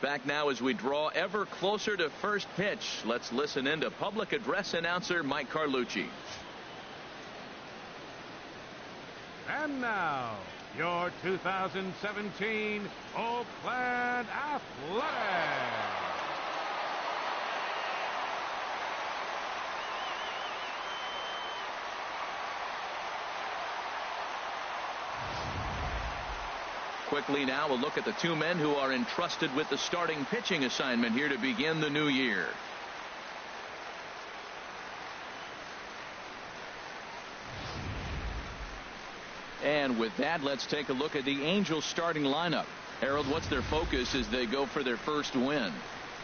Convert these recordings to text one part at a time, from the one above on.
Back now as we draw ever closer to first pitch. Let's listen in to public address announcer Mike Carlucci. And now, your 2017 Oakland Athletics. Quickly now, a look at the two men who are entrusted with the starting pitching assignment here to begin the new year. And with that, let's take a look at the Angels starting lineup. Harold, what's their focus as they go for their first win?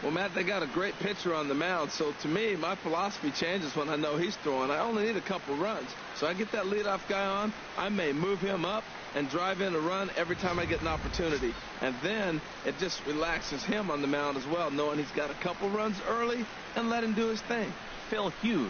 Well, Matt, they got a great pitcher on the mound, so to me, my philosophy changes when I know he's throwing. I only need a couple runs. So I get that leadoff guy on, I may move him up and drive in a run every time I get an opportunity. And then it just relaxes him on the mound as well, knowing he's got a couple runs early and let him do his thing. Phil Hughes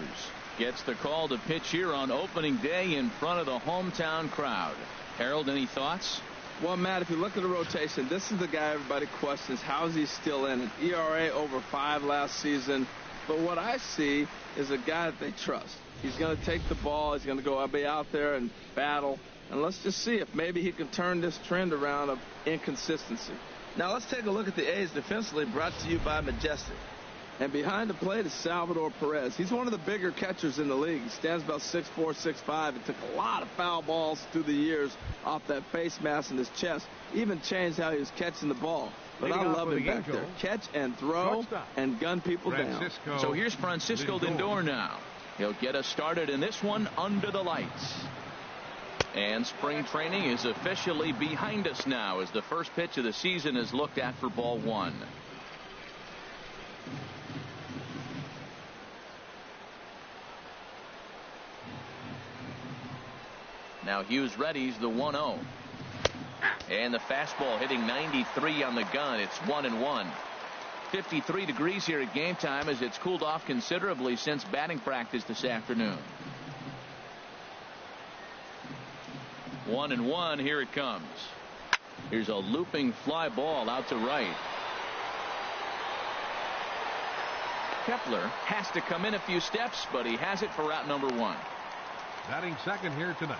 gets the call to pitch here on opening day in front of the hometown crowd. Harold, any thoughts? Well, Matt, if you look at the rotation, this is the guy everybody questions. How is he still in it? ERA over 5 last season. But what I see is a guy that they trust. He's going to take the ball. He's going to go be out there and battle. And let's just see if maybe he can turn this trend around of inconsistency. Now, let's take a look at the A's defensively, brought to you by Majestic. And behind the plate is Salvador Perez. He's one of the bigger catchers in the league. He stands about 6'4", 6'5". It took a lot of foul balls through the years off that face mask in his chest. Even changed how he was catching the ball. But I love him back there. Catch and throw and gun people down. So here's Francisco Lindor now. He'll get us started in this one under the lights. And spring training is officially behind us now as the first pitch of the season is looked at for ball one. Now Hughes readies the 1-0. And the fastball hitting 93 on the gun. It's 1-1. 53 degrees here at game time as it's cooled off considerably since batting practice this afternoon. 1-1. Here it comes. Here's a looping fly ball out to right. Kepler has to come in a few steps, but he has it for out number 1. Batting second here tonight,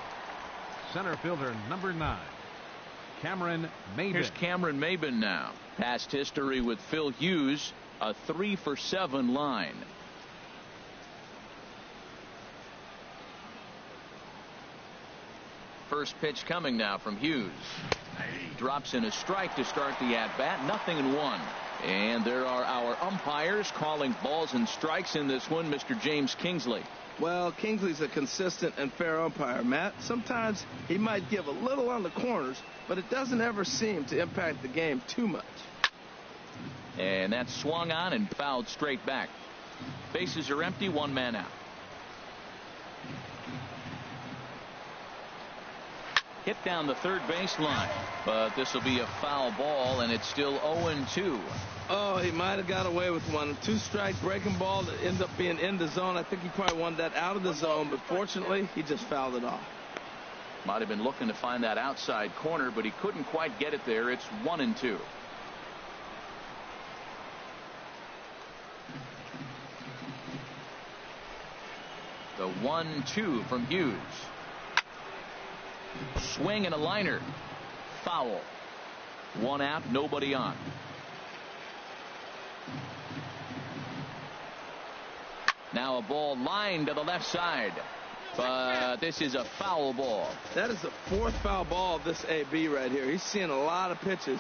center fielder number 9, Cameron Maybin. Here's Cameron Maybin now. Past history with Phil Hughes, a 3-for-7 line. First pitch coming now from Hughes. Drops in a strike to start the at-bat. 0-1. And there are our umpires calling balls and strikes in this one. Mr. James Kingsley. Well, Kingsley's a consistent and fair umpire, Matt. Sometimes he might give a little on the corners, but it doesn't ever seem to impact the game too much. And that's swung on and fouled straight back. Bases are empty, 1 man out. Hit down the third baseline, but this will be a foul ball, and it's still 0-2. Oh, he might have got away with one. 2-strike breaking ball that ends up being in the zone. I think he probably wanted that out of the zone, but fortunately, he just fouled it off. Might have been looking to find that outside corner, but he couldn't quite get it there. It's 1-2. The 1-2 from Hughes. Swing and a liner. Foul. 1 out, nobody on. Now a ball lined to the left side. But this is a foul ball. That is the 4th foul ball of this AB right here. He's seeing a lot of pitches.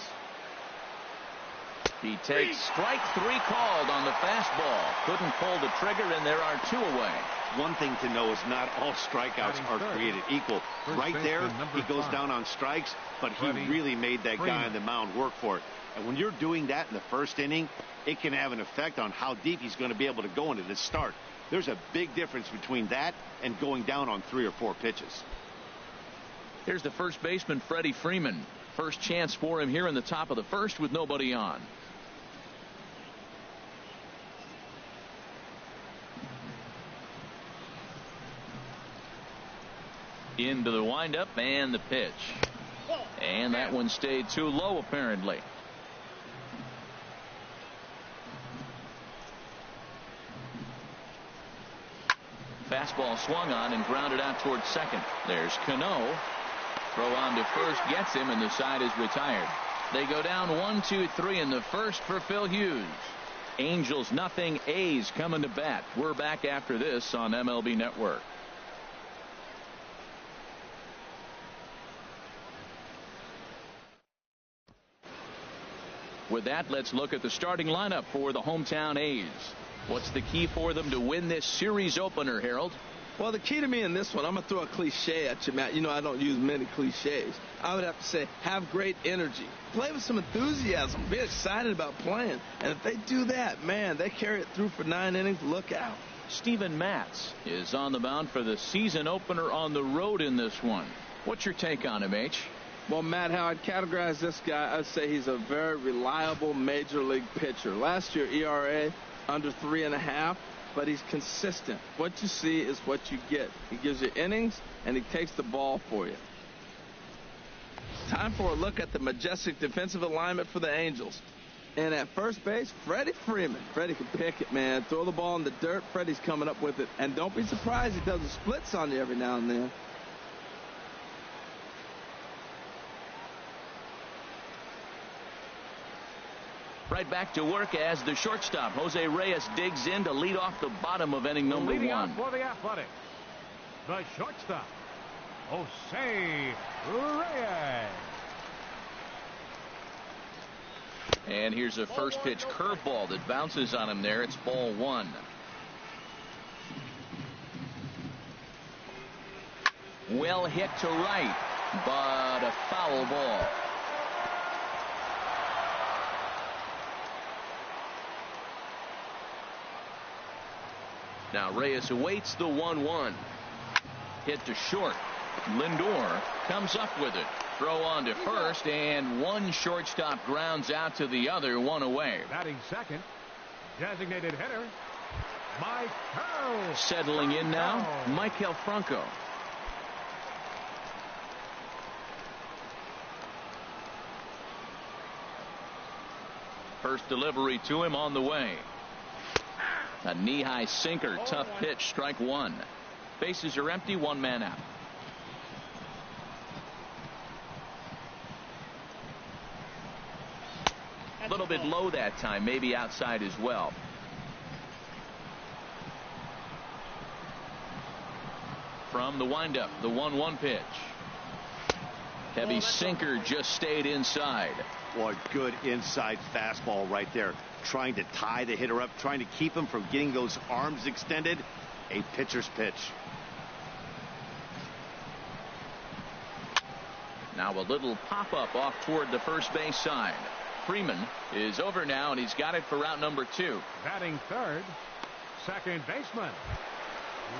He takes strike 3 called on the fastball. Couldn't pull the trigger, and there are 2 away. One thing to know is not all strikeouts are created equal. Right there, he goes down on strikes, but he really made that guy on the mound work for it. And when you're doing that in the first inning, it can have an effect on how deep he's going to be able to go into this start. There's a big difference between that and going down on 3 or 4 pitches. Here's the first baseman, Freddie Freeman. First chance for him here in the top of the first with nobody on. Into the windup and the pitch. And that one stayed too low apparently. Fastball swung on and grounded out towards second. There's Cano. Throw on to first gets him, and the side is retired. They go down 1-2-3 in the first for Phil Hughes. Angels nothing, A's coming to bat. We're back after this on MLB Network. With that, let's look at the starting lineup for the hometown A's. What's the key for them to win this series opener, Harold? Well, the key to me in this one, I'm going to throw a cliche at you, Matt. You know I don't use many cliches. I would have to say have great energy. Play with some enthusiasm. Be excited about playing. And if they do that, man, they carry it through for 9 innings. Look out. Steven Matz is on the mound for the season opener on the road in this one. What's your take on him, H? Well, Matt, how I'd categorize this guy, I'd say he's a very reliable major league pitcher. Last year, ERA under 3.5, but he's consistent. What you see is what you get. He gives you innings, and he takes the ball for you. Time for a look at the majestic defensive alignment for the Angels. And at first base, Freddie Freeman. Freddie can pick it, man. Throw the ball in the dirt. Freddie's coming up with it. And don't be surprised he does the splits on you every now and then. Right back to work as the shortstop, Jose Reyes, digs in to lead off the bottom of inning number Leading one. off for the Athletics, the shortstop, Jose Reyes. And here's a first pitch curveball that bounces on him there. It's ball one. Well hit to right, but a foul ball. Now Reyes awaits the 1-1. Hit to short. Lindor comes up with it. Throw on to first, and one shortstop grounds out to the other, one away. Batting second, designated hitter, Mike. Settling in now, Maikel Franco. First delivery to him on the way. A knee-high sinker, tough pitch, strike one. Bases are empty, one man out. A little bit low that time, maybe outside as well. From the windup, the 1-1 pitch. Heavy sinker just stayed inside. What good inside fastball right there. Trying to tie the hitter up, trying to keep him from getting those arms extended. A pitcher's pitch. Now a little pop-up off toward the first base side. Freeman is over now, and he's got it for out number 2. Batting third, second baseman,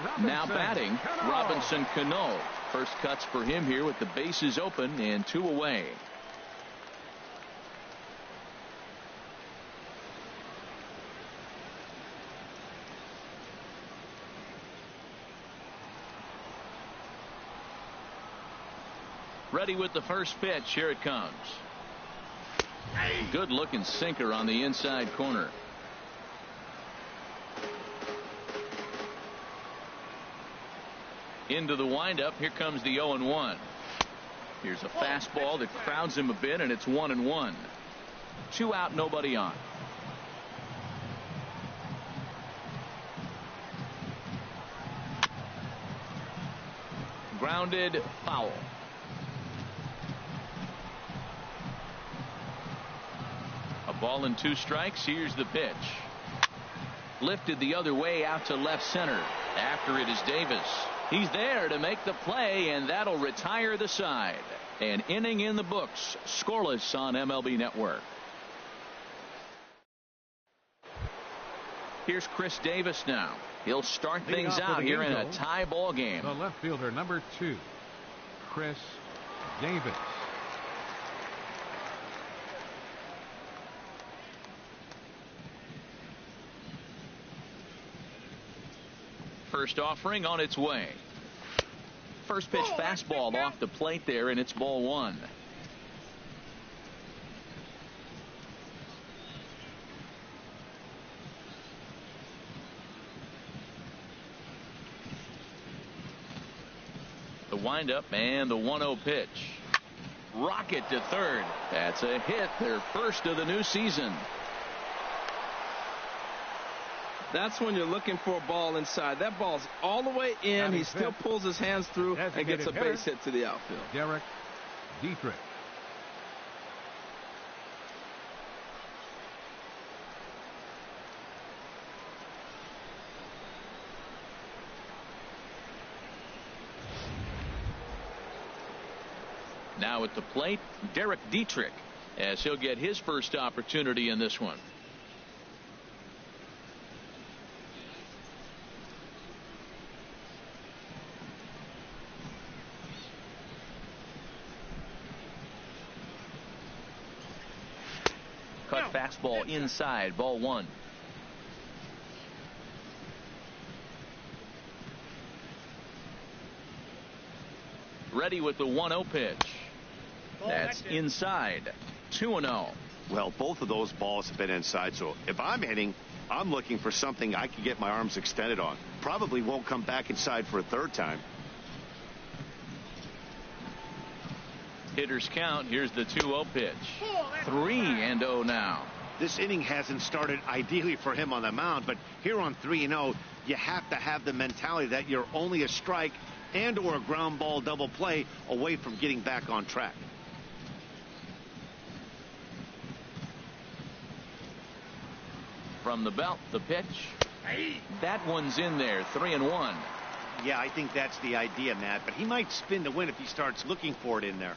Robinson. Now batting, Cano. Robinson Cano. First cuts for him here with the bases open and 2 away. Ready with the first pitch. Here it comes. Good looking sinker on the inside corner. Into the windup. Here comes the 0-1. Here's a fastball that crowds him a bit, and it's 1-1. 2 out, nobody on. Grounded, foul. A ball and 2 strikes. Here's the pitch. Lifted the other way out to left center. After it is Davis. He's there to make the play, and that'll retire the side. An inning in the books. Scoreless on MLB Network. Here's Chris Davis now. He'll start things out here in a tie ball game. The left fielder, number 2, Chris Davis. First offering on its way. First pitch fastball off the plate there, and it's ball 1. windup and the 1-0 pitch. Rocket to third. That's a hit, their first of the new season. That's when you're looking for a ball inside. That ball's all the way in. He still pulls his hands through and gets a base hit to the outfield. Derek Dietrich. Now at the plate, Derek Dietrich, as he'll get his first opportunity in this one. Cut fastball inside, ball 1. Ready with the 1-0 pitch. That's inside. 2-0. Well, both of those balls have been inside, so if I'm hitting, I'm looking for something I can get my arms extended on. Probably won't come back inside for a third time. Hitters count. Here's the 2-0 pitch. 3-0 now. This inning hasn't started ideally for him on the mound, but here on 3-0, you have to have the mentality that you're only a strike and or a ground ball double play away from getting back on track. From the belt, the pitch. That one's in there. 3-1. Yeah, I think that's the idea, Matt, but he might spin to win if he starts looking for it in there.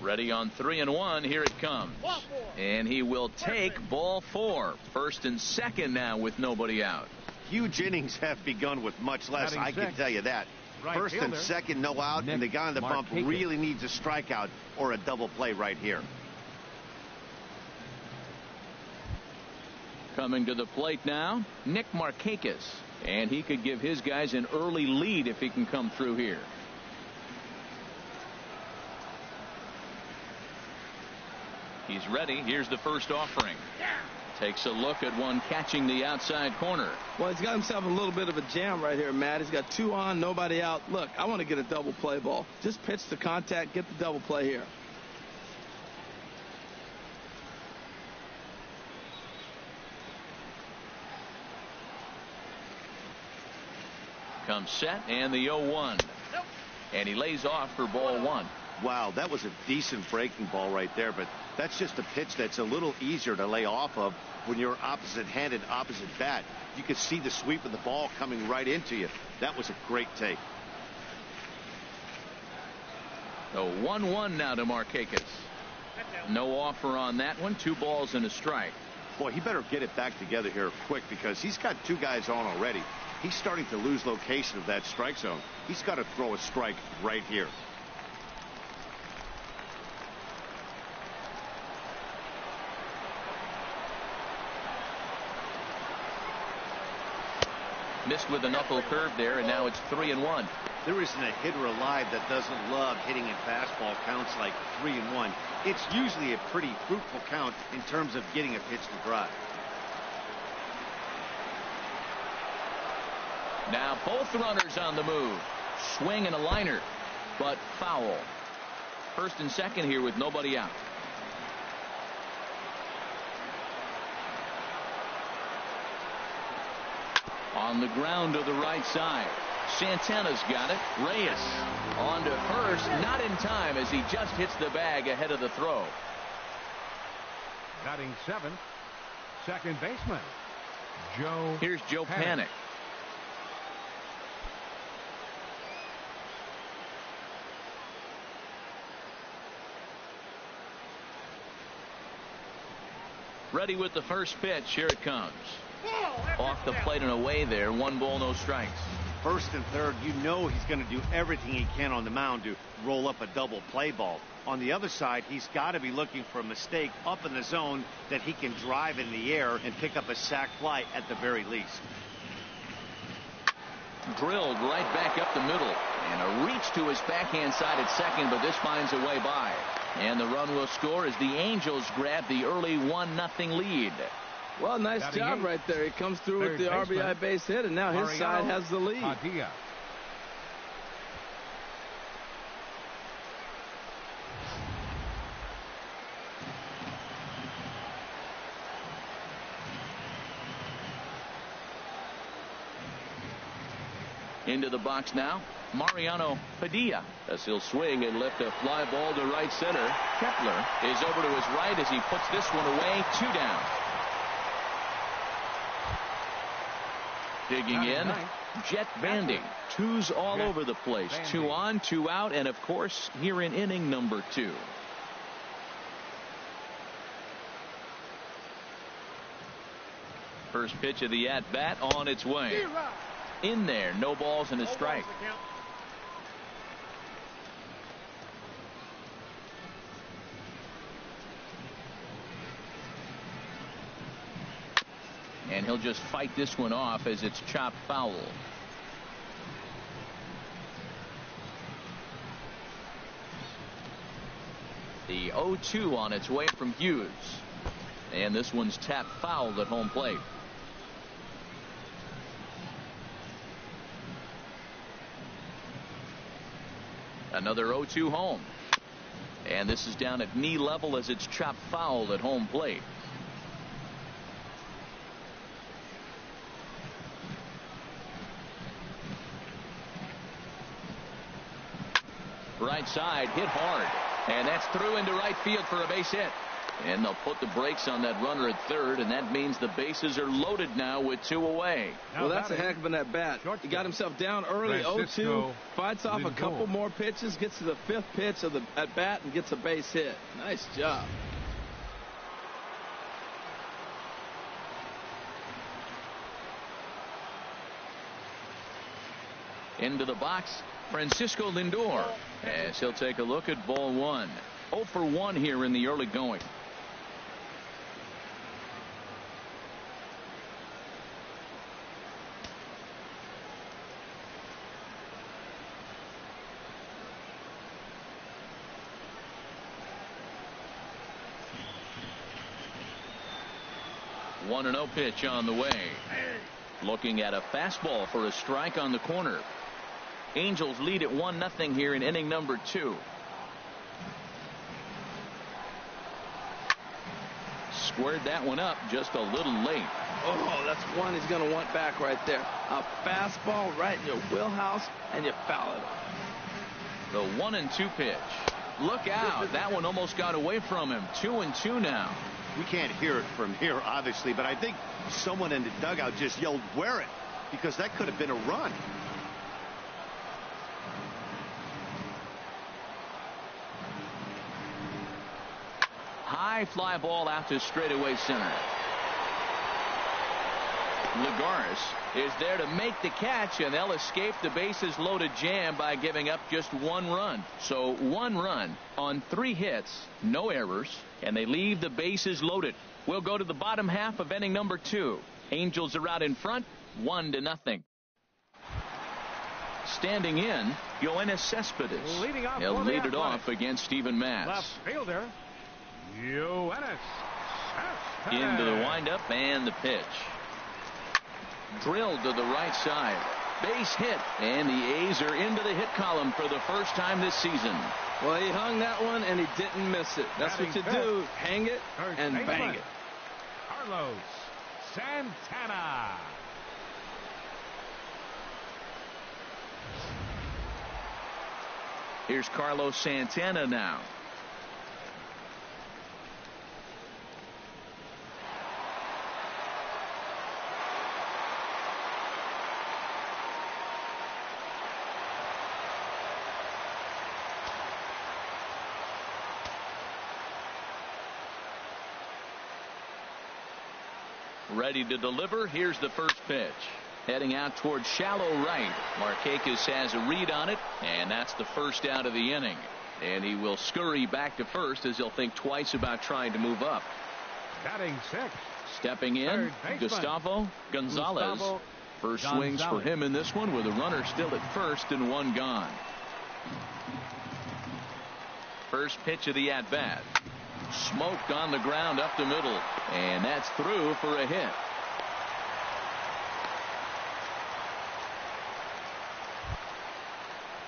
Ready on 3-1. Here it comes. And he will take ball 4. First and second now with nobody out. Huge innings have begun with much less, I can tell you that. First and second, no out, and the guy on the bump really needs a strikeout or a double play right here. Coming to the plate now, Nick Markakis. And he could give his guys an early lead if he can come through here. He's ready. Here's the first offering. Takes a look at one catching the outside corner. Well, he's got himself a little bit of a jam right here, Matt. He's got 2 on, nobody out. Look, I want to get a double play ball. Just pitch the contact, get the double play here. Comes set and the 0-1. And he lays off for ball 1. Wow, that was a decent breaking ball right there, but that's just a pitch that's a little easier to lay off of when you're opposite-handed, opposite bat. You could see the sweep of the ball coming right into you. That was a great take. The 1-1 now to Markakis. No offer on that one. 2 balls and a strike. Boy, he better get it back together here quick because he's got 2 guys on already. He's starting to lose location of that strike zone. He's got to throw a strike right here. Missed with a knuckle curve there, and now it's 3-1. There isn't a hitter alive that doesn't love hitting in fastball counts like 3-1. It's usually a pretty fruitful count in terms of getting a pitch to drive. Now both runners on the move. Swing and a liner, but foul. First and second here with nobody out. On the ground to the right side. Santana's got it. Reyes on to first. Not in time as he just hits the bag ahead of the throw. Batting 7th, second baseman, Joe. Here's Joe Panik. Ready with the first pitch. Here it comes. Off the plate and away there. 1 ball, no strikes. First and third, you know he's going to do everything he can on the mound to roll up a double play ball. On the other side, he's got to be looking for a mistake up in the zone that he can drive in the air and pick up a sac fly at the very least. Drilled right back up the middle. And a reach to his backhand side at second, but this finds a way by. And the run will score as the Angels grab the early 1-0 lead. Well, nice job right there. He comes through with the RBI base hit, and now his side has the lead. Into the box now, Mariano Padilla, as he'll swing and lift a fly ball to right center. Kepler is over to his right as he puts this one away. 2 down. Digging in, Jet Bandy. 2s all over the place. 2 on, 2 out, and of course here in inning number 2. First pitch of the at-bat on its way. In there, no balls and a strike. And he'll just fight this one off as it's chopped foul. The 0-2 on its way from Hughes. And this one's tapped foul at home plate. Another 0-2 home. And this is down at knee level as it's chopped foul at home plate. Right side, hit hard. And that's through into right field for a base hit. And they'll put the brakes on that runner at third, and that means the bases are loaded now with 2 away. Well, that's a heck of an at-bat. He got himself down early, 0-2, fights off a couple more pitches, gets to the 5th pitch of the at-bat, and gets a base hit. Nice job. Into the box, Francisco Lindor, as he'll take a look at ball 1. 0 for 1 here in the early going. One 1-0 pitch on the way. Looking at a fastball for a strike on the corner. Angels lead at 1-0 here in inning number 2. Squared that one up just a little late. Oh, that's one he's going to want back right there. A fastball right in your wheelhouse, and you foul it off. The 1-2 pitch. Look out. That one almost got away from him. 2-2 now. We can't hear it from here, obviously, but I think someone in the dugout just yelled, "Wear it," because that could have been a run. High fly ball out to straightaway center. Lagares is there to make the catch, and they'll escape the bases loaded jam by giving up just 1 run. So 1 run on 3 hits, no errors, and they leave the bases loaded. We'll go to the bottom half of inning number 2. Angels are out in front, 1-0. Standing in, Yoenis Cespedes. He'll lead it off against Steven Matz. Left fielder, Yoenis Cespedes. Into the windup and the pitch. Drilled to the right side. Base hit, and the A's are into the hit column for the first time this season. Well, he hung that one, and he didn't miss it. That's what you do. Hang it and bang it. Carlos Santana. Here's Carlos Santana now. Ready to deliver. Here's the first pitch. Heading out towards shallow right. Markakis has a read on it, and that's the first out of the inning. And he will scurry back to first as he'll think twice about trying to move up. Batting 6. Stepping in, Gustavo Gonzalez. First swings for him in this one with a runner still at first and 1 gone. first pitch of the at-bat. Smoked on the ground up the middle, and that's through for a hit.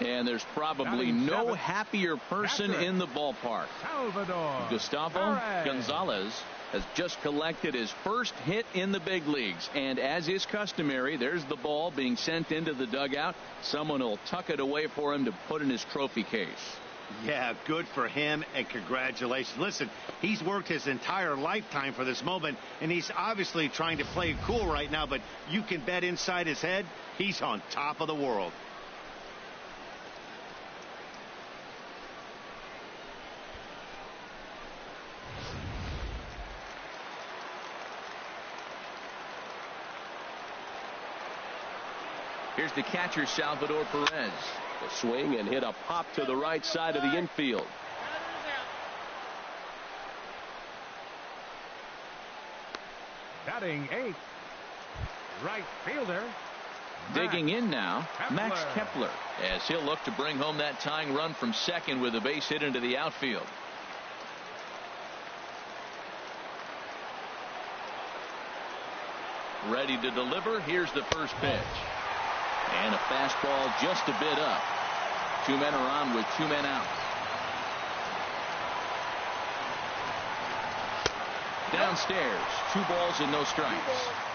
And there's probably no happier person in the ballpark. Gustavo Gonzalez has just collected his first hit in the big leagues. And as is customary, there's the ball being sent into the dugout. Someone will tuck it away for him to put in his trophy case. Yeah, good for him, and congratulations. Listen, he's worked his entire lifetime for this moment, and he's obviously trying to play it cool right now, but you can bet inside his head, he's on top of the world. Here's the catcher, Salvador Perez. The swing and hit a pop to the right side of the infield. Batting 8th, right fielder. Digging in now, Max Kepler, as he'll look to bring home that tying run from second with a base hit into the outfield. Ready to deliver. Here's the first pitch. And a fastball just a bit up. 2 men are on with 2 men out. Downstairs, 2 balls and no strikes.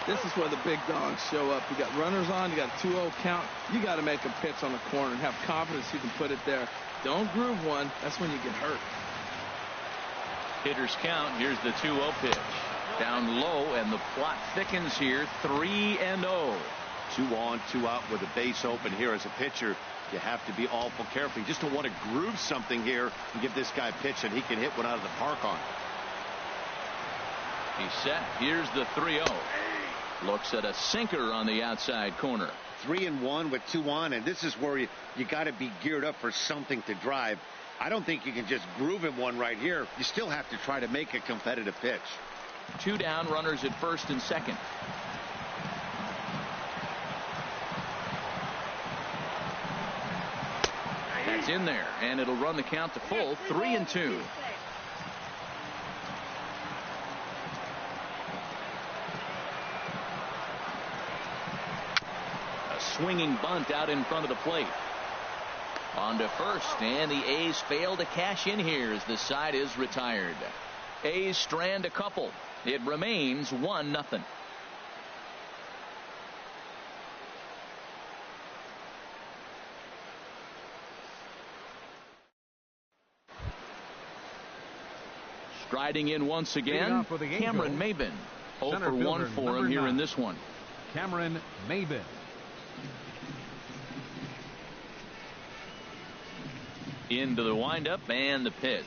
This is where the big dogs show up. You got runners on, you got a 2-0 count. You got to make a pitch on the corner and have confidence you can put it there. Don't groove one. That's when you get hurt. Hitters count. Here's the 2-0 pitch. Down low, and the plot thickens here. 3-0. 2 on, 2 out with a base open here. As a pitcher, you have to be awful careful. You just don't want to groove something here and give this guy a pitch that he can hit one out of the park on. He's set. Here's the 3-0. Looks at a sinker on the outside corner. 3-1 with 2 on, and this is where you got to be geared up for something to drive. I don't think you can just groove him one right here. You still have to try to make a competitive pitch. 2 down, runners at first and second. That's in there, and it'll run the count to full. 3-2. A swinging bunt out in front of the plate. On to first, and the A's fail to cash in here as the side is retired. A's strand a couple. It remains 1-0. Striding in once again, Cameron Maybin. 0 for 1 for him here in this one. Cameron Maybin. Into the windup and the pitch.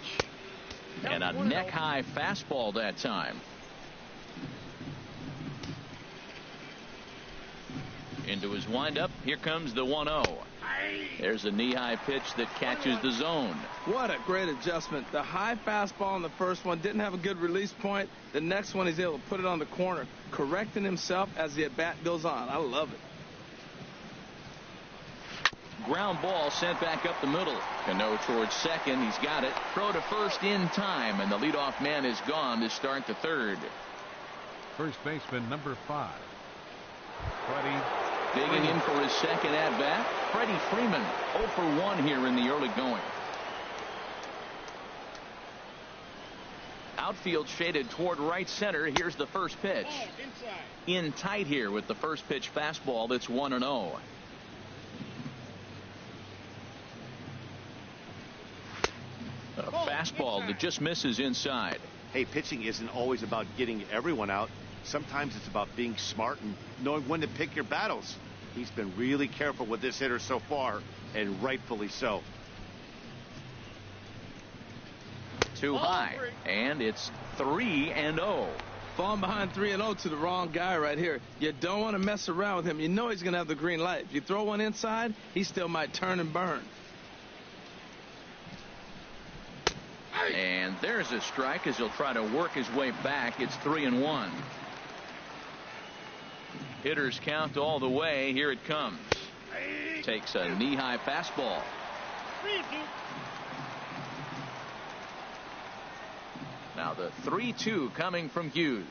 And a neck-high fastball that time. Into his windup. Here comes the 1-0. There's a knee-high pitch that catches the zone. What a great adjustment. The high fastball in the first one didn't have a good release point. The next one he's able to put it on the corner, correcting himself as the at-bat goes on. I love it. Ground ball sent back up the middle. Cano towards second. He's got it. Throw to first in time, and the leadoff man is gone to start the third. First baseman number 5. Freddie. Digging in for his second at-bat, Freddie Freeman. 0 for 1 here in the early going. Outfield shaded toward right center. Here's the first pitch. In tight here with the first pitch fastball. That's 1-0. A fastball that just misses inside. Hey, pitching isn't always about getting everyone out. Sometimes it's about being smart and knowing when to pick your battles. He's been really careful with this hitter so far, and rightfully so. Too high, and it's 3-0. Falling behind 3-0 to the wrong guy right here. You don't want to mess around with him. You know he's going to have the green light. If you throw one inside, he still might turn and burn. And there's a strike as he'll try to work his way back. It's 3-1. Hitters count all the way. Here it comes. Takes a knee-high fastball. the 3-2 coming from Hughes.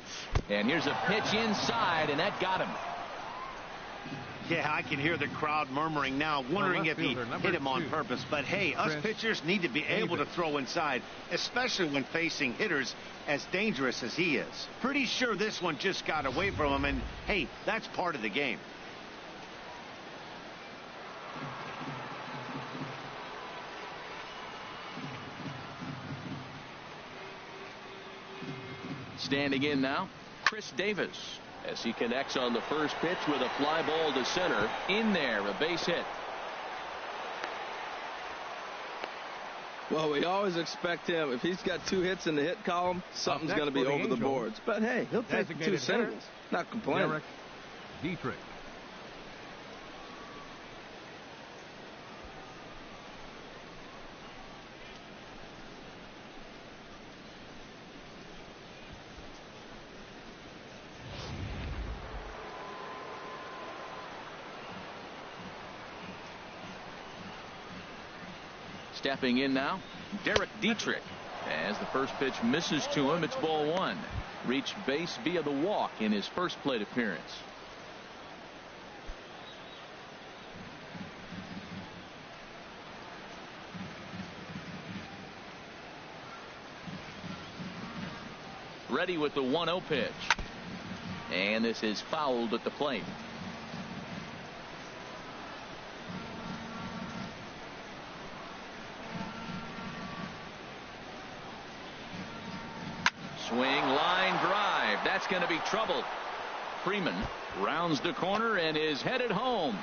And here's a pitch inside, and that got him. Yeah, I can hear the crowd murmuring now, wondering if he hit him on purpose. But, hey, us pitchers need to be able to throw inside, especially when facing hitters as dangerous as he is. Pretty sure this one just got away from him, and, hey, that's part of the game. Standing in now, Chris Davis, as he connects on the first pitch with a fly ball to center. In there, a base hit. Well, we always expect him. If he's got 2 hits in the hit column, something's going to be over the boards. But, hey, he'll take 2 singles. Not complaining. Dietrich. Stepping in now, Derek Dietrich. As the first pitch misses to him, it's ball 1. Reached base via the walk in his first plate appearance. Ready with the 1-0 pitch. And this is fouled at the plate. Swing, line drive. That's going to be trouble. Freeman rounds the corner and is headed home.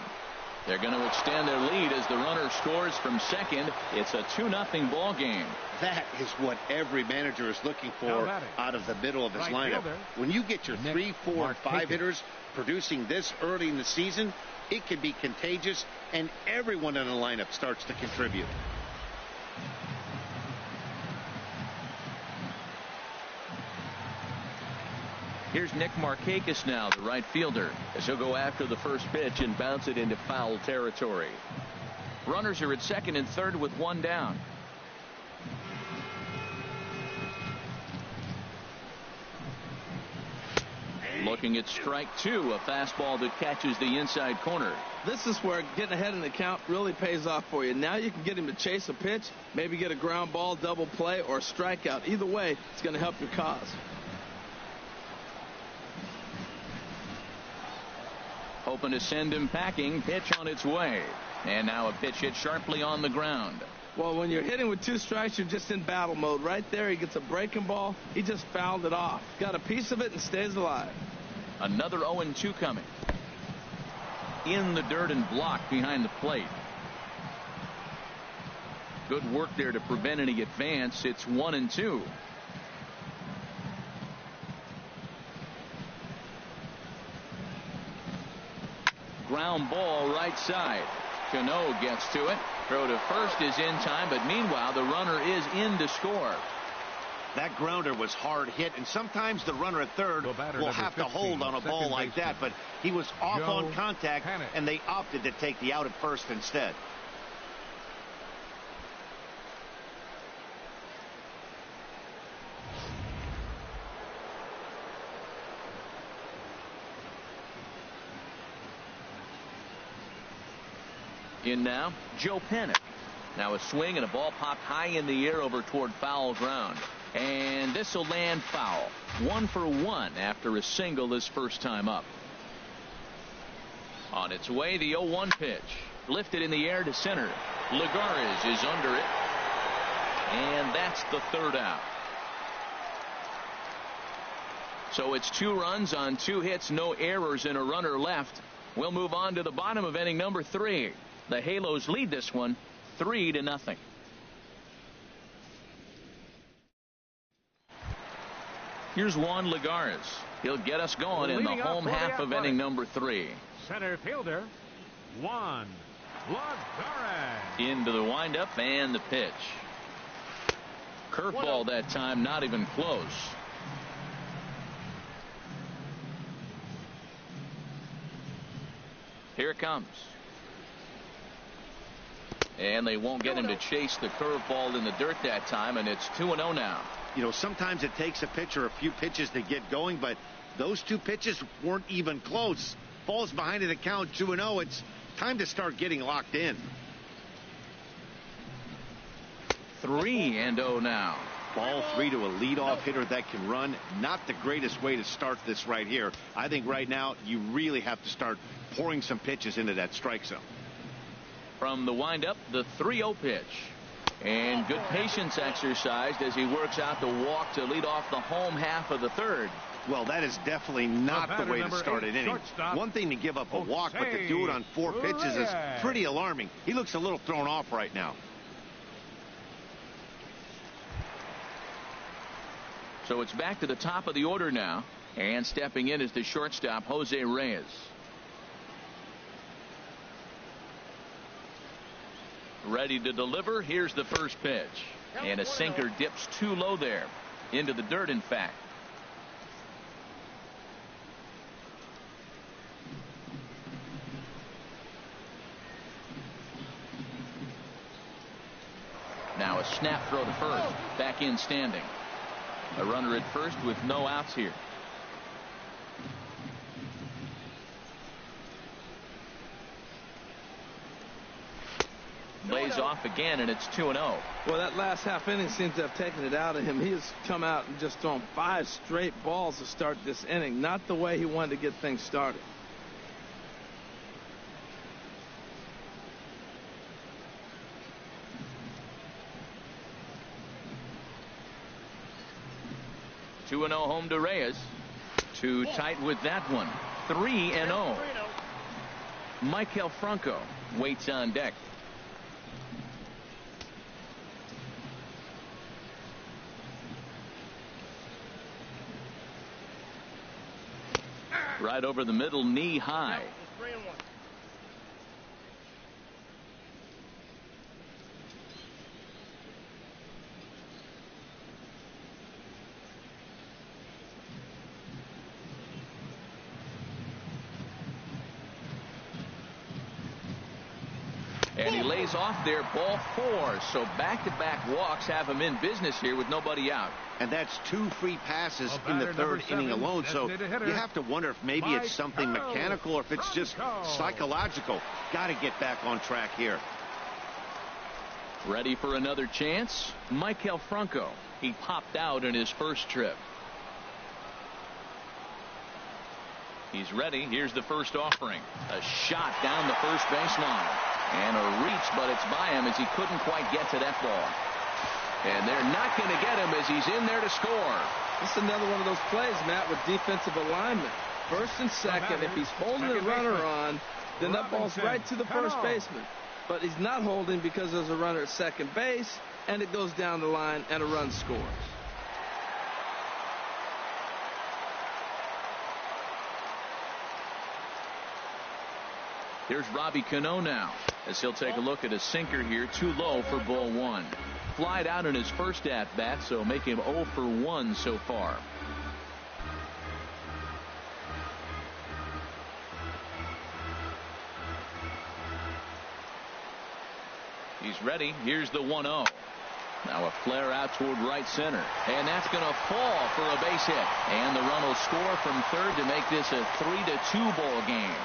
They're going to extend their lead as the runner scores from second. It's a 2-0 ball game. That is what every manager is looking for out of the middle of his lineup. When you get your 3, 4, and 5 hitters producing this early in the season, it can be contagious, and everyone in the lineup starts to contribute. Here's Nick Markakis now, the right fielder, as he'll go after the first pitch and bounce it into foul territory. Runners are at second and third with 1 down. Looking at strike 2, a fastball that catches the inside corner. This is where getting ahead in the count really pays off for you. Now you can get him to chase a pitch, maybe get a ground ball, double play, or a strikeout. Either way, it's going to help your cause. Hoping to send him packing. Pitch on its way. And now a pitch hit sharply on the ground. Well, when you're hitting with 2 strikes, you're just in battle mode. Right there, he gets a breaking ball. He just fouled it off. Got a piece of it and stays alive. Another 0-2 coming. In the dirt and blocked behind the plate. Good work there to prevent any advance. It's 1-2. Ground ball right side. Cano gets to it. Throw to first is in time, but meanwhile the runner is in to score. That grounder was hard hit, and sometimes the runner at third will have to hold on a ball like that, but he was off on contact, and they opted to take the out at first instead. In now, Joe Panik. Now a swing and a ball popped high in the air over toward foul ground. And this will land foul. 1 for 1 after a single his first time up. On its way, the 0-1 pitch. Lifted in the air to center. Lagares is under it. And that's the 3rd out. So it's 2 runs on 2 hits, no errors, and a runner left. We'll move on to the bottom of inning number 3. The Halos lead this one 3-0. Here's Juan Lagares. He'll get us going in the home half of inning number 3. Center fielder, Juan Lagares. Into the windup and the pitch. Curveball that time, not even close. Here it comes. And they won't get him to chase the curveball in the dirt that time, and it's 2-0 now. You know, sometimes it takes a pitcher a few pitches to get going, but those two pitches weren't even close. Falls behind at a count 2-0. It's time to start getting locked in. 3-0 now. Ball 3 to a leadoff hitter that can run. Not the greatest way to start this right here. I think right now you really have to start pouring some pitches into that strike zone. From the windup, the 3-0 pitch. And good patience exercised as he works out the walk to lead off the home half of the third. Well, that is definitely not the way to start an inning. One thing to give up a walk, but to do it on 4 pitches is pretty alarming. He looks a little thrown off right now. So it's back to the top of the order now. And stepping in is the shortstop, Jose Reyes. Ready to deliver. Here's the first pitch. And a sinker dips too low there. Into the dirt, in fact. Now a snap throw to first. Back in standing. A runner at first with no outs here. Lays off again, and it's 2-0. Well, that last half inning seems to have taken it out of him. He has come out and just thrown 5 straight balls to start this inning. Not the way he wanted to get things started. Two 2-0 home to Reyes. Too tight with that one. 3-0. Michael Franco waits on deck. Right over the middle, knee high. And he lays off there, ball 4. So back-to-back walks have him in business here with nobody out. And that's 2 free passes in the 3rd inning alone. So you have to wonder if maybe it's something mechanical or if it's just psychological. Got to get back on track here. Ready for another chance? Michael Franco. He popped out in his first trip. He's ready. Here's the first offering. A shot down the first baseline. And a reach, but it's by him as he couldn't quite get to that ball. And they're not going to get him as he's in there to score. This is another one of those plays, Matt, with defensive alignment. First and second, if he's holding the runner on, then that ball's right to the first baseman. But he's not holding because there's a runner at second base, and it goes down the line, and a run scores. Here's Robbie Cano now, as he'll take a look at a sinker here, too low for ball 1. Flied out in his first at-bat, so make him 0 for 1 so far. He's ready. Here's the 1-0. Now a flare out toward right center. And that's going to fall for a base hit. And the run will score from third to make this a 3-2 ball game.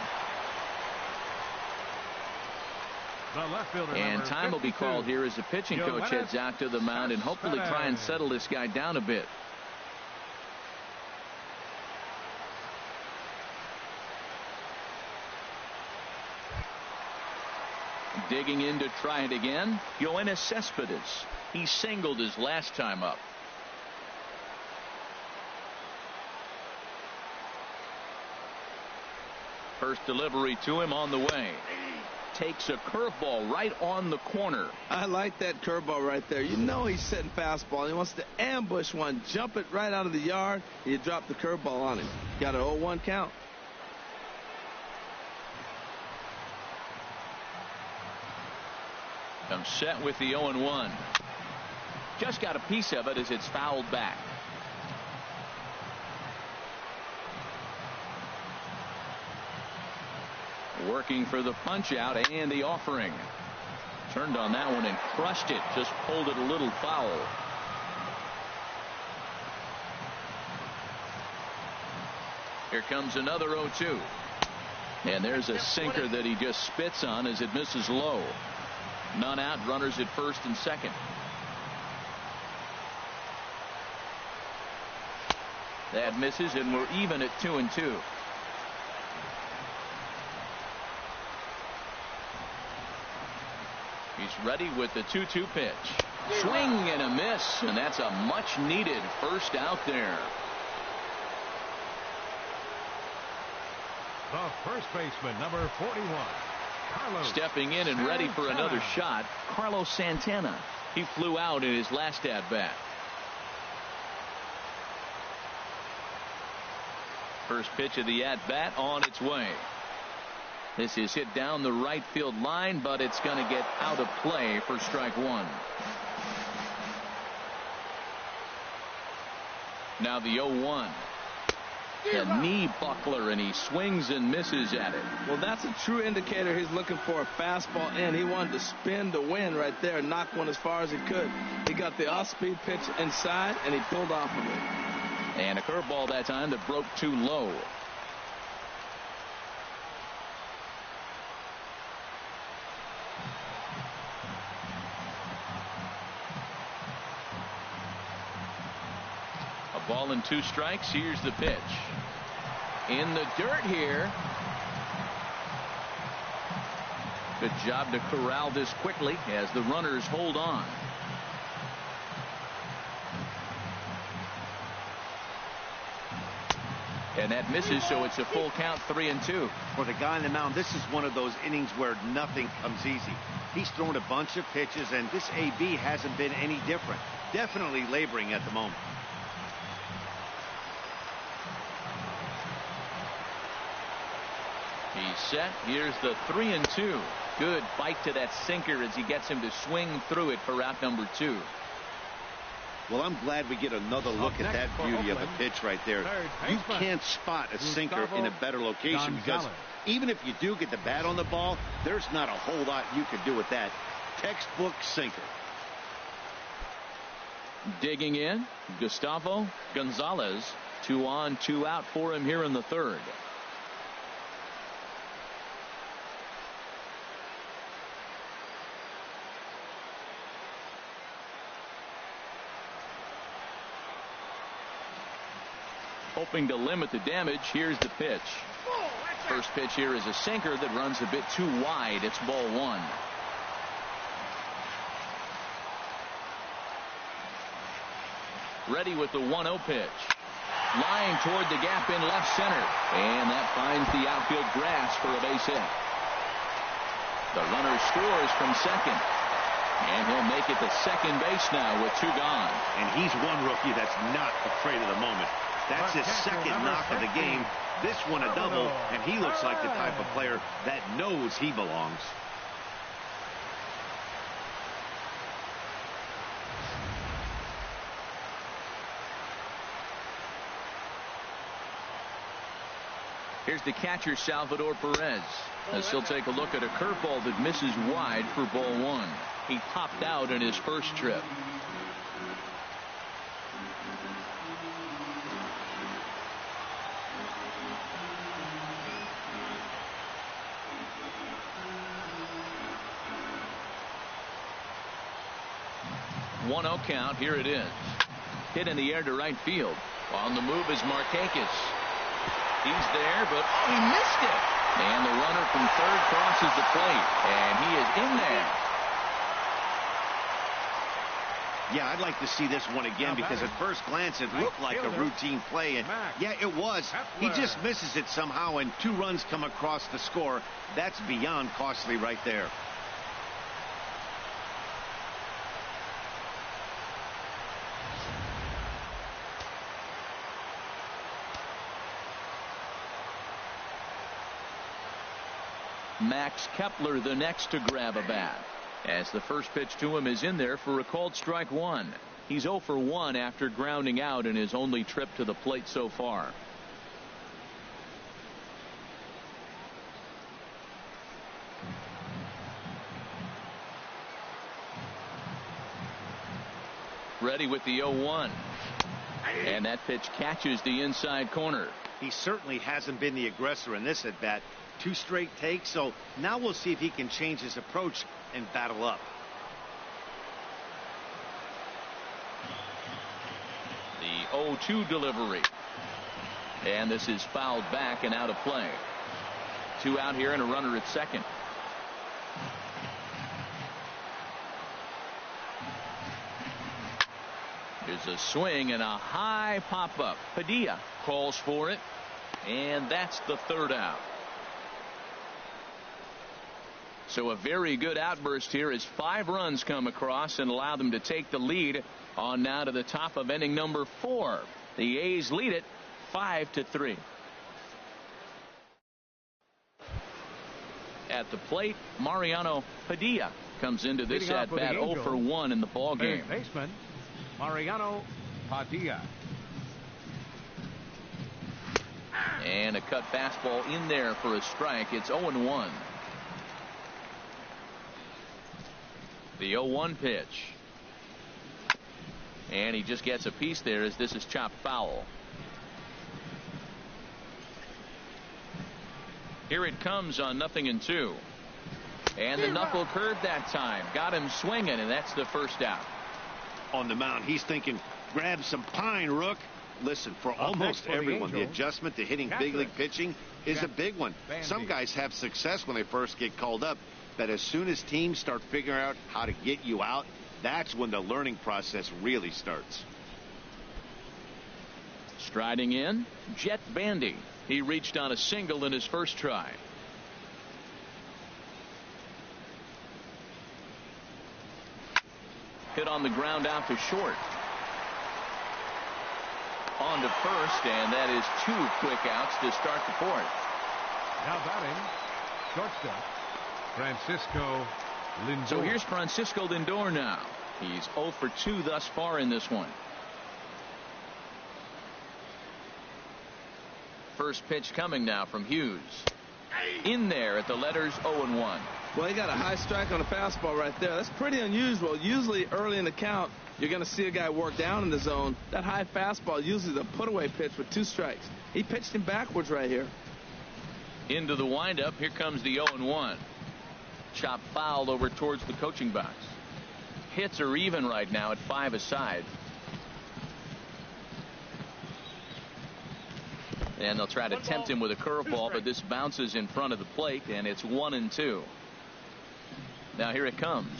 And time will be called here as the pitching coach heads out to the mound and hopefully try and settle this guy down a bit. Digging in to try it again, Yoenis Cespedes. He singled his last time up. First delivery to him on the way. Takes a curveball right on the corner. I like that curveball right there. You know he's setting fastball. He wants to ambush one, jump it right out of the yard, and you drop the curveball on him. Got an 0-1 count. I'm set with the 0-1. Just got a piece of it as it's fouled back. Working for the punch out and the offering. Turned on that one and crushed it. Just pulled it a little foul. Here comes another 0-2. And there's a sinker that he just spits on as it misses low. None out. Runners at first and second. That misses, and we're even at 2-2. He's ready with the 2-2 pitch. Swing and a miss, and that's a much needed first out there. The first baseman, number 41, Carlos. Stepping in and ready for another shot, Carlos Santana. He flew out in his last at bat. First pitch of the at bat on its way. This is hit down the right field line, but it's going to get out of play for strike one. Now the 0-1. A knee buckler, and he swings and misses at it. Well, that's a true indicator he's looking for a fastball in. He wanted to spin to win right there and knock one as far as he could. He got the off-speed pitch inside, and he pulled off of it. And a curveball that time that broke too low. A ball and 2 strikes. Here's the pitch. In the dirt here. Good job to corral this quickly as the runners hold on. And that misses, so it's a full count, 3-2. For the guy on the mound, this is one of those innings where nothing comes easy. He's thrown a bunch of pitches, and this AB hasn't been any different. Definitely laboring at the moment. He's set. Here's the 3-2. Good bite to that sinker as he gets him to swing through it for out number 2. Well, I'm glad we get another look at that beauty of a pitch right there. You can't spot a sinker in a better location because even if you do get the bat on the ball, there's not a whole lot you can do with that. Textbook sinker. Digging in, Gustavo Gonzalez. 2 on, 2 out for him here in the third. Hoping to limit the damage. Here's the pitch. First pitch here is a sinker that runs a bit too wide. It's ball 1. Ready with the 1-0 pitch. Line toward the gap in left center. And that finds the outfield grass for a base hit. The runner scores from second. And he'll make it to second base now with 2 gone. And he's one rookie that's not afraid of the moment. That's his second knock of the game. This one a double, and he looks like the type of player that knows he belongs. Here's the catcher, Salvador Perez, as he'll take a look at a curveball that misses wide for ball 1. He popped out in his first trip. One-0 count. Here it is. Hit in the air to right field. On the move is Markakis. He's there, but he missed it. And the runner from third crosses the plate, and he is in there. Yeah, I'd like to see this one again because at first glance it looked like a routine play, and yeah, it was. He just misses it somehow, and 2 runs come across the score. That's beyond costly right there. Max Kepler the next to grab a bat, as the first pitch to him is in there for a called strike 1. He's 0 for 1 after grounding out in his only trip to the plate so far. Ready with the 0-1. And that pitch catches the inside corner. He certainly hasn't been the aggressor in this at bat. 2 straight takes, so now we'll see if he can change his approach and battle up. The 0-2 delivery. And this is fouled back and out of play. 2 out here and a runner at second. There's a swing and a high pop-up. Padilla calls for it, and that's the 3rd out. So a very good outburst here as 5 runs come across and allow them to take the lead on now to the top of inning number 4. The A's lead it 5-3. At the plate, Mariano Padilla comes into this at bat 0 for 1 in the ball game. Baseman Mariano Padilla. And a cut fastball in there for a strike. It's 0-1. The 0-1 pitch. And he just gets a piece there as this is chopped foul. Here it comes on 0-2. And the knuckle curve that time. Got him swinging, and that's the 1st out. On the mound, he's thinking, grab some pine, Rook. Listen, for almost everyone, the adjustment to hitting big league pitching is a big one. Some guys have success when they first get called up, but as soon as teams start figuring out how to get you out, that's when the learning process really starts. Striding in, Jet Bandy. He reached on a single in his first try. Hit on the ground out to short. On to first, and that is 2 quick outs to start the 4th. Now batting, shortstop, Francisco Lindor. So here's Francisco Lindor now. He's 0 for 2 thus far in this one. First pitch coming now from Hughes. In there at the letters 0-1. Well, he got a high strike on a fastball right there. That's pretty unusual. Usually early in the count, you're going to see a guy work down in the zone. That high fastball usually is a put-away pitch with 2 strikes. He pitched him backwards right here. Into the windup. Here comes the 0-1. Chop foul over towards the coaching box. Hits are even right now at 5 aside. And they'll try to tempt him with a curveball, but this bounces in front of the plate, and it's 1-2. Now here it comes.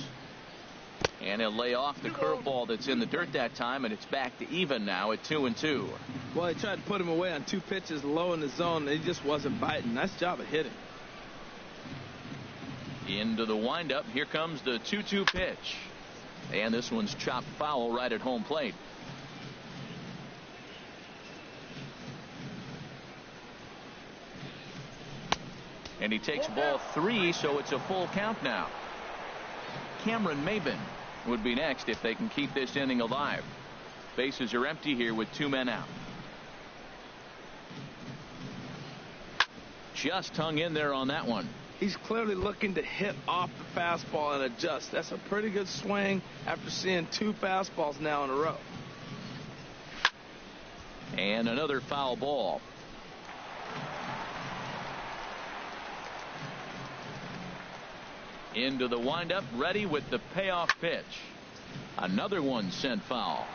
And he'll lay off the curveball that's in the dirt that time, and it's back to even now at 2-2. Well, he tried to put him away on 2 pitches low in the zone, and he just wasn't biting. Nice job of hitting. Into the windup. Here comes the 2-2 pitch. And this one's chopped foul right at home plate. And he takes ball 3, so it's a full count now. Cameron Maben would be next if they can keep this inning alive. Bases are empty here with 2 men out. Just hung in there on that one. He's clearly looking to hit off the fastball and adjust. That's a pretty good swing after seeing 2 fastballs now in a row. And another foul ball. Into the windup, ready with the payoff pitch. Another one sent foul.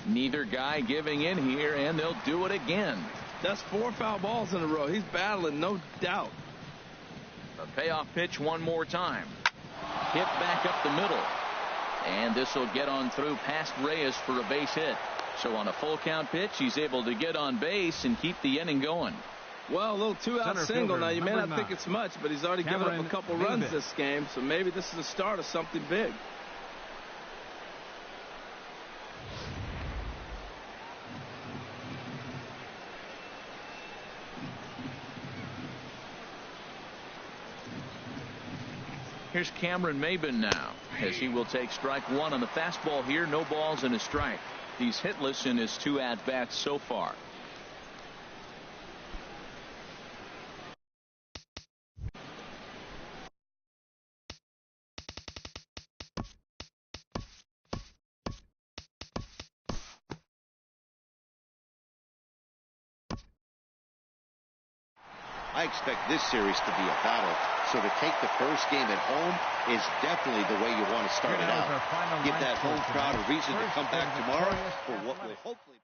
Neither guy giving in here, and they'll do it again. That's 4 foul balls in a row. He's battling, no doubt. A payoff pitch one more time. Hit back up the middle. And this will get on through past Reyes for a base hit. So on a full count pitch, he's able to get on base and keep the inning going. Well, a little 2-out single. Now, you may not think it's much, but he's already given up a couple runs this game. So maybe this is the start of something big. Here's Cameron Maben now, as he will take strike 1 on the fastball here. No balls and a strike. He's hitless in his 2 at-bats so far. I expect this series to be a battle. So to take the first game at home is definitely the way you want to start it out. Give that home crowd a reason to come back tomorrow for what will hopefully